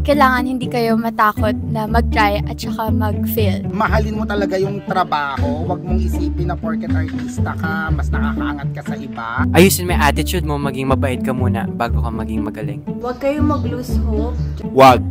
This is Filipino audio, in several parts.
kailangan hindi kayo matakot na mag-try at saka mag-fail. Mahalin mo talaga yung trabaho. Huwag mong isipin na porket artista ka, mas nakakaangat ka sa iba. Ayusin mo yung attitude mo, maging mabait ka muna bago ka maging magaling. Huwag kayong mag-lose hope. Wag!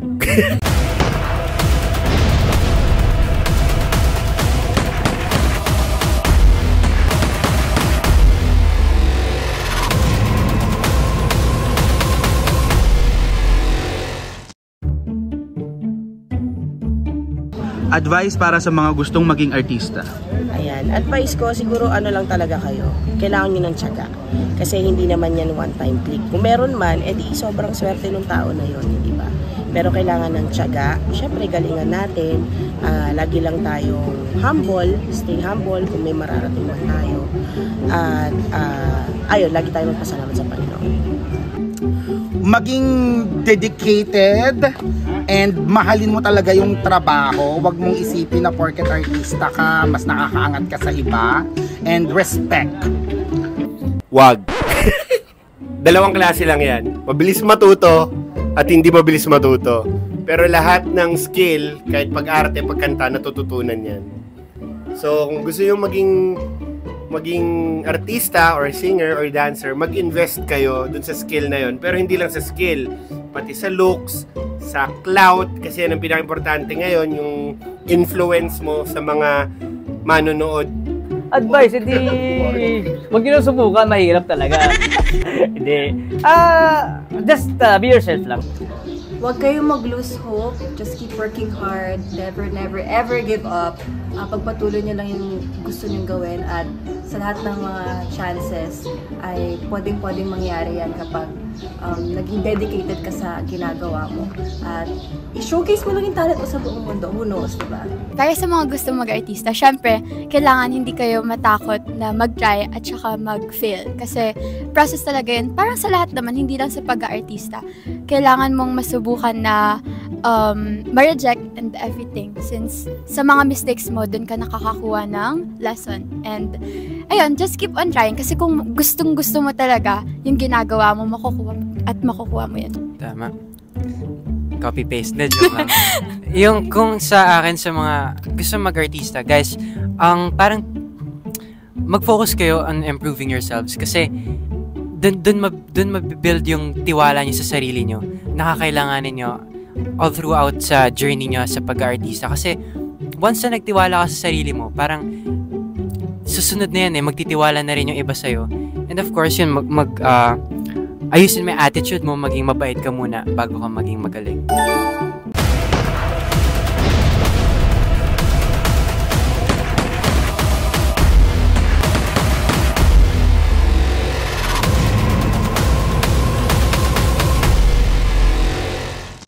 Advice para sa mga gustong maging artista. Ayan, advice ko siguro ano lang talaga kayo. Kailangan nyo ng tiyaga. Kasi hindi naman yan one-time click. Kung meron man, edi sobrang swerte ng tao na yun, di ba? Pero kailangan ng tiyaga. Siyempre, galingan natin. Lagi lang tayong humble. Stay humble kung may mararating man tayo. At ayun, lagi tayong magpasalamat sa Panginoon. Maging dedicated and mahalin mo talaga yung trabaho. Huwag mong isipin na porket artista ka, mas nakakaangat ka sa iba. And respect. Wag. Dalawang klase lang yan. Mabilis matuto at hindi mabilis matuto. Pero lahat ng skill, kahit pag-arte, pagkanta, natututunan yan. So, kung gusto nyo maging artista or singer or dancer, mag-invest kayo dun sa skill na yon. Pero hindi lang sa skill, pati sa looks, sa clout, kasi yan ang pinaka-importante ngayon, yung influence mo sa mga manonood. Advice, hindi, wag nyo nang subukan, mahirap talaga. Hindi. Just be yourself lang. Huwag kayong mag-lose hope. Just keep working hard. Never, never, ever give up. Pagpatuloy nyo lang yung gusto nyo gawin at sa lahat ng mga chances ay pwedeng mangyari yan kapag naging dedicated ka sa ginagawa mo. At i-showcase mo lang yung talent mo sa buong mundo. Who knows, diba? Kaya sa mga gusto mag-artista, syempre, kailangan hindi kayo matakot na mag-try at saka mag-fail. Kasi process talaga yun. Parang sa lahat naman, hindi lang sa pag-artista. Kailangan mong masubukan na ma-reject and everything. Since sa mga mistakes mo, dun ka nakakakuha ng lesson. And ayun, just keep on trying. Kasi kung gustong-gusto mo talaga yung ginagawa mo, makukuha mo yun. Tama. Copy-paste na, joke lang. Yung kung sa akin sa mga gusto mag-artista, guys, parang mag-focus kayo on improving yourselves kasi dun mabibuild yung tiwala nyo sa sarili nyo. Nakakailanganin nyo all throughout sa journey nyo sa pag-artista. Kasi once na nagtiwala ka sa sarili mo, parang susunod na yan magtitiwala na rin yung iba sa'yo. And of course, yun, ayusin mo yung attitude mo, maging mabait ka muna bago ka maging magaling.